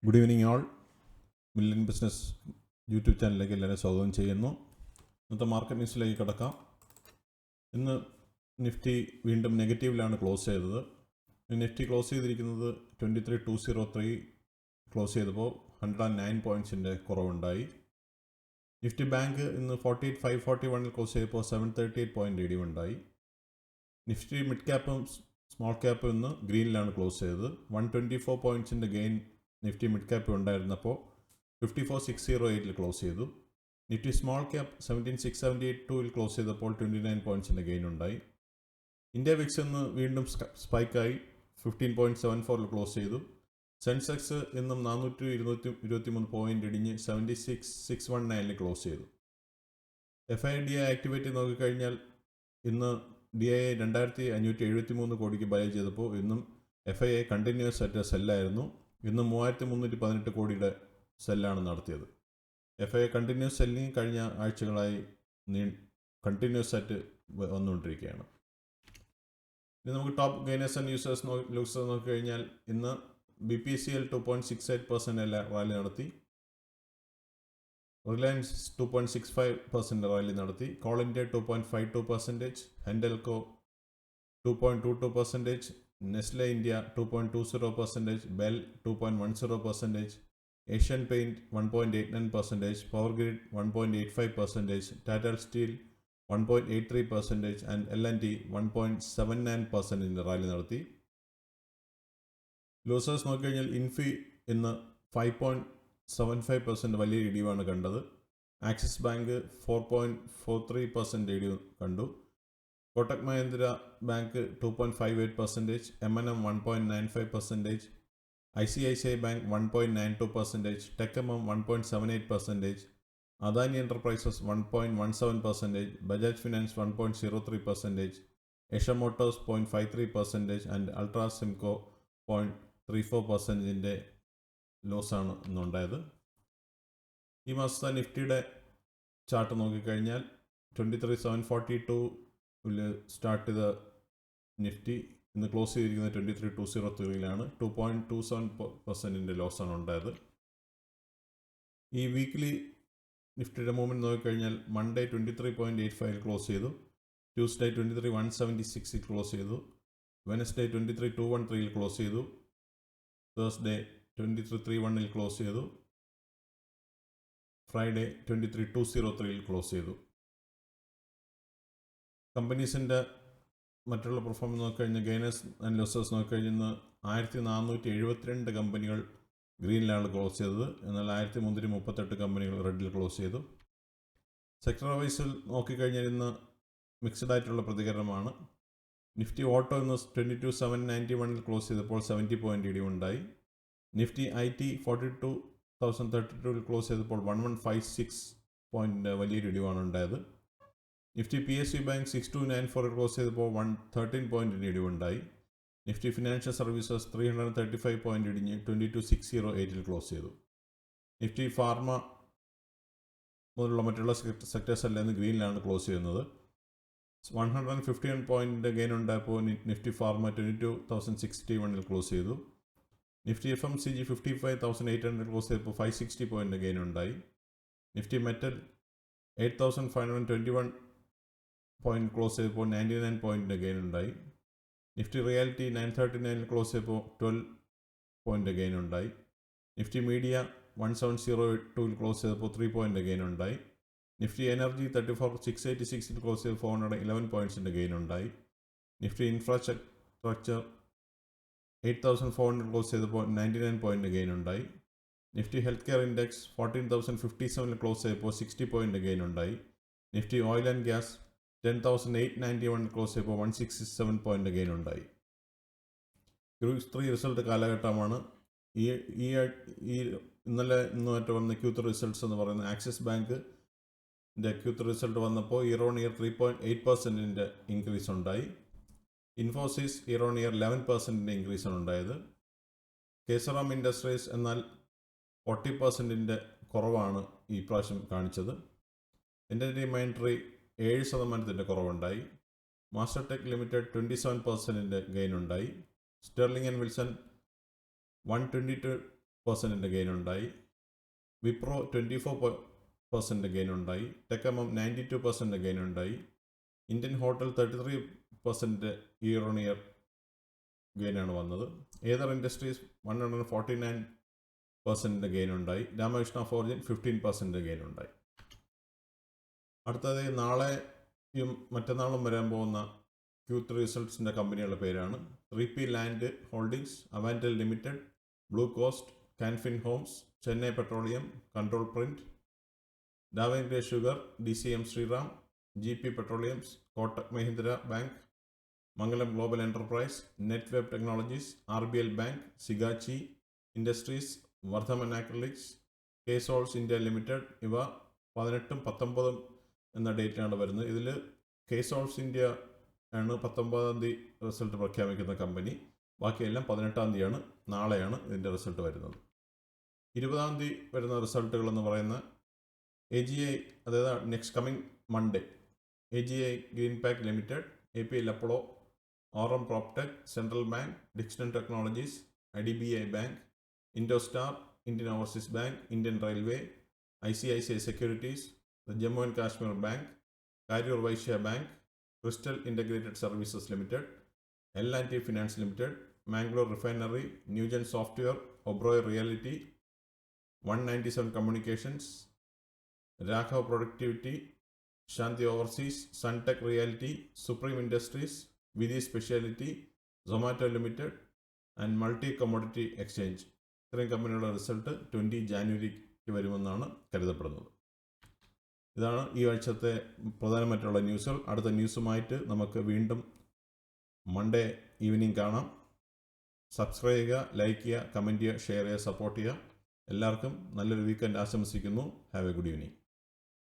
Good evening ആൾ. Million business YouTube ചാനലിലേക്ക് എല്ലാവരും സ്വാഗതം ചെയ്യുന്നു. ഇന്നത്തെ മാർക്കറ്റ് ന്യൂസിലേക്ക് കിടക്കാം. ഇന്ന് നിഫ്റ്റി വീണ്ടും നെഗറ്റീവിലാണ് ക്ലോസ് ചെയ്തത്. നിഫ്റ്റി ക്ലോസ് ചെയ്തിരിക്കുന്നത് 23,203 ക്ലോസ് ചെയ്തപ്പോൾ 109 പോയിൻറ്റ്സിൻ്റെ കുറവുണ്ടായി. നിഫ്റ്റി ബാങ്ക് ഇന്ന് 48,541 ക്ലോസ് ചെയ്തപ്പോൾ 738 പോയിൻറ്റ് ഇടിവുണ്ടായി. നിഫ്റ്റി മിഡ് ക്യാപ്പും സ്മോൾ ക്യാപ്പും ഇന്ന് ഗ്രീനിലാണ് ക്ലോസ് ചെയ്തത്. 124 പോയിൻറ്റ്സിൻ്റെ ഗെയിൻ നിഫ്റ്റി മിഡ് ക്യാപ്പ് ഉണ്ടായിരുന്നപ്പോൾ 54,608 ക്ലോസ് ചെയ്തു. നിഫ്റ്റി സ്മോൾ ക്യാപ്പ് 17,672 ക്ലോസ് ചെയ്തപ്പോൾ 29 പോയിൻറ്റ്സിൻ്റെ ഗെയിൻ ഉണ്ടായി. ഇന്ത്യ വിക്സ് ഇന്ന് വീണ്ടും സ്പൈക്കായി 15.74 ക്ലോസ് ചെയ്തു. സെൻസെക്സ് ഇന്നും 423 പോയിൻ്റ് ഇടിഞ്ഞ് 76,619 ക്ലോസ് ചെയ്തു. FIDI ആക്ടിവിറ്റി നോക്കിക്കഴിഞ്ഞാൽ ഇന്ന് DIA 2,573 കോടിക്ക് ബൈ ചെയ്തപ്പോൾ ഇന്നും FII കണ്ടിന്യൂസ് ആയിട്ട് സെല്ലായിരുന്നു. ഇന്ന് 3,318 കോടിയുടെ സെല്ലാണ് നടത്തിയത്. FII കണ്ടിന്യൂസ് സെല്ലിങ് കഴിഞ്ഞ ആഴ്ചകളായി കണ്ടിന്യൂസ് ആയിട്ട് വന്നുകൊണ്ടിരിക്കുകയാണ്. ഇനി നമുക്ക് ടോപ്പ് ഗെയിനേഴ്സ് ആൻഡ് ലൂസേഴ്സ് നോക്കിക്കഴിഞ്ഞാൽ ഇന്ന് BPCL 2.68% റാലി നടത്തി. റിലയൻസ് 2.65% റാലി നടത്തി. Call India 2.52%, ഹെൻഡൽകോ 2.22%, Nestle India 2.20%, bell 2.10%, Asian paint 1.89%, power grid 1.85%, Tata steel 1.83% and L&T 1.79% rally നടത്തി. ലൂസേഴ്സ് നോക്കിക്കഴിഞ്ഞാൽ ഇൻഫി ഇന്ന് 5.75% വലിയ ഇടിവാണ് കണ്ടത്. ആക്സിസ് ബാങ്ക് 4.43% ഇടിവ് കണ്ടു. Kotak Mahindra bank 2.58%, M&M 1.95%, ICICI bank 1.92%, TechM 1.78%, Adani enterprises 1.17%, Bajaj finance 1.03%, Asia motors 0.53% and Ultra Simco 0.34% ലോസാണ് ഇന്നുണ്ടായത്. ഈ മാസത്തെ നിഫ്റ്റിയുടെ ചാർട്ട് നോക്കിക്കഴിഞ്ഞാൽ 23,742 സ്റ്റാർട്ട് ചെയ്ത നിഫ്റ്റി ഇന്ന് ക്ലോസ് ചെയ്തിരിക്കുന്നത് 23,203 2.27% ലോസാണ് ഉണ്ടായത്. ഈ വീക്ക്ലി നിഫ്റ്റിയുടെ മൂവ്മെൻറ്റ് നോക്കിക്കഴിഞ്ഞാൽ മൺഡേ 23.85 ക്ലോസ് ചെയ്തു. ട്യൂസ്ഡേ 23,176 ക്ലോസ് ചെയ്തു. വെനസ്ഡേ 23,213 ക്ലോസ് ചെയ്തു. തേഴ്സ്ഡേ 23,301 ക്ലോസ് ചെയ്തു. ഫ്രൈഡേ 23,203 ക്ലോസ് ചെയ്തു. കമ്പനീസിൻ്റെ മറ്റുള്ള പെർഫോമൻസ് നോക്കിക്കഴിഞ്ഞാൽ ഗെയിനേഴ്സ് ആൻഡ് ലോസേഴ്സ് നോക്കിക്കഴിഞ്ഞാൽ 1,472 കമ്പനികൾ ഗ്രീനിലാണ് ക്ലോസ് ചെയ്തത്. എന്നാൽ 1,338 കമ്പനികൾ റെഡിൽ ക്ലോസ് ചെയ്തു. സെക്ടർ വൈസിൽ നോക്കിക്കഴിഞ്ഞാൽ ഇന്ന് മിക്സഡ് ആയിട്ടുള്ള പ്രതികരണമാണ്. നിഫ്റ്റി ഓട്ടോ ഇന്ന് 22,791 ക്ലോസ് ചെയ്തപ്പോൾ 70 പോയിൻ്റ് ഇടിവുണ്ടായി. നിഫ്റ്റി IT 42,032 ക്ലോസ് ചെയ്തപ്പോൾ 1156 പോയിൻ്റ് വലിയൊരു ഇടിവാണ് ഉണ്ടായത്. നിഫ്റ്റി PSU ബാങ്ക് 6294 ക്ലോസ് ചെയ്തപ്പോൾ 113 പോയിൻ്റ് ഇടിവുണ്ടായി. നിഫ്റ്റി ഫിനാൻഷ്യൽ സർവീസസ് 335 പോയിൻ്റ് ഇടിഞ്ഞ് 22,608 ക്ലോസ് ചെയ്തു. നിഫ്റ്റി ഫാർമ മുതലുള്ള മറ്റുള്ള സെക്ടേഴ്സ് എല്ലാം ഇന്ന് ഗ്രീനിലാണ് ക്ലോസ് ചെയ്യുന്നത്. 151 പോയിൻ്റ് ഗെയിൻ ഉണ്ടായപ്പോൾ നിഫ്റ്റി ഫാർമ 22,061 ക്ലോസ് ചെയ്തു. നിഫ്റ്റി FMCG 55,800 ക്ലോസ് ചെയ്തപ്പോൾ 560 പോയിൻ്റ് ഗെയിൻ ഉണ്ടായി. നിഫ്റ്റി മെറ്റൽ 8,521 പോയിൻ്റ് ക്ലോസ് ചെയ്തപ്പോൾ 99 പോയിൻ്റ് ഗെയിൻ ഉണ്ടായി. നിഫ്റ്റി റിയാലിറ്റി 939 ക്ലോസ് ചെയ്തപ്പോൾ 12 പോയിൻ്റ് ഗെയിൻ ഉണ്ടായി. നിഫ്റ്റി മീഡിയ 1702 ക്ലോസ് ചെയ്തപ്പോൾ 3 പോയിൻ്റ് ഗെയിൻ ഉണ്ടായി. നിഫ്റ്റി എനർജി 34,686 ക്ലോസ് ചെയ്ത് 411 പോയിൻറ്റ്സിൻ്റെ ഗെയിൻ ഉണ്ടായി. നിഫ്റ്റി ഇൻഫ്രാസ്ട്രക്ചർ 8,400 ക്ലോസ് ചെയ്തപ്പോൾ 99 പോയിൻ്റ് ഗെയിൻ ഉണ്ടായി. Nifty health care index 14,057 close ചെയ്തപ്പോൾ 60 പോയിൻ്റ് ഗെയിൻ ഉണ്ടായി. Nifty oil and gas 10,891 close ചെയ്തപ്പോൾ 167 പോയിൻ്റ് ഗെയിൻ ഉണ്ടായി. Q3 റിസൾട്ട് കാലഘട്ടമാണ്. ഇന്നത്തെ വന്ന Q3 റിസൾട്ട്സ് എന്ന് പറയുന്നത് ആക്സിസ് ബാങ്ക് Q3 റിസൾട്ട് വന്നപ്പോൾ ഇയർ ഓൺ ഇയർ 3.8% ഇൻക്രീസ് ഉണ്ടായി. ഇൻഫോസിസ് ഇയർ ഓൺ ഇയർ 11% ഇൻക്രീസാണ് ഉണ്ടായത്. കേസറാം ഇൻഡസ്ട്രീസ് എന്നാൽ 40% കുറവാണ് ഈ പ്രാവശ്യം കാണിച്ചത്. ഇന്ത്യൻ റിമൈൻഡറി 7% കുറവുണ്ടായി. മാസ്റ്റർ ടെക് ലിമിറ്റഡ് 27% ഗെയിൻ ഉണ്ടായി. സ്റ്റെർലിംഗ് ആൻഡ് വിൽസൺ 122 പെർസെൻറ്റിൻ്റെ ഗെയിൻ ഉണ്ടായി. വിപ്രോ 24% ഗെയിൻ ഉണ്ടായി. ടെക്കമം 92% ഗെയിൻ ഉണ്ടായി. Indian hotel 33% year on year ഗെയിനാണ് വന്നത്. ഏതർ ഇൻഡസ്ട്രീസ് 149% ഗെയിൻ ഉണ്ടായി. രാമകൃഷ്ണ ഫോർജിൻ 15% ഗെയിൻ ഉണ്ടായി. അടുത്തത് നാളെയും മറ്റന്നാളും വരാൻ പോകുന്ന Q3 റിസൾട്ട്സിൻ്റെ കമ്പനികളുടെ പേരാണ് 3P land holdings, Avantel limited, Blue Coast, Canfin Homes, Chennai petroleum, control print, Davangere sugar, DCM Shriram, GP petroleums, Kotak Mahindra bank, Mangalam global enterprise, Net Web technologies, RBL bank, Sigachi industries, Vardhman acrylics, കേസോൾസ് ഇന്ത്യ ലിമിറ്റഡ്. ഇവ 18ഉം 19ഉം എന്ന ഡേറ്റിലാണ് വരുന്നത്. ഇതിൽ കേസോൾസ് ഇന്ത്യ ആണ് 19-ാം തീയതി റിസൾട്ട് പ്രഖ്യാപിക്കുന്ന കമ്പനി. ബാക്കിയെല്ലാം 18-ാം തീയതിയാണ്, നാളെയാണ് ഇതിൻ്റെ റിസൾട്ട് വരുന്നത്. 20-ാം തീയതി വരുന്ന റിസൾട്ടുകളെന്ന് പറയുന്ന AGI, അതായത് next coming Monday, AGI green pack limited, APL Apollo, RM proptech, central bank, Dixon technologies, IDBI bank, Indostar, Indian overseas bank, Indian railway, ICICI securities, Jammu and Kashmir bank, Karur Vysya bank, crystal integrated services limited, L&T finance limited, Mangalore refinery, Newgen software, Oberoi realty, 197 communications, Raghav productivity, Shanti overseas, Suntech realty, supreme industries, Vidhi speciality, Zomato limited and multi commodity exchange. ഇത്രയും കമ്പനികളുടെ result 20 ജാനുവരിക്ക് വരുമെന്നാണ് കരുതപ്പെടുന്നത്. ഇതാണ് ഈ ആഴ്ചത്തെ പ്രധാനമായിട്ടുള്ള ന്യൂസുകൾ. അടുത്ത ന്യൂസുമായിട്ട് നമുക്ക് വീണ്ടും മൺഡേ ഈവനിങ് കാണാം. സബ്സ്ക്രൈബ് ചെയ്യുക, ലൈക്ക് ചെയ്യുക, കമൻറ്റ് ചെയ്യുക, ഷെയർ ചെയ്യുക, സപ്പോർട്ട് ചെയ്യുക. എല്ലാവർക്കും നല്ലൊരു വീക്കെൻഡ് ആശംസിക്കുന്നു. Have A good evening.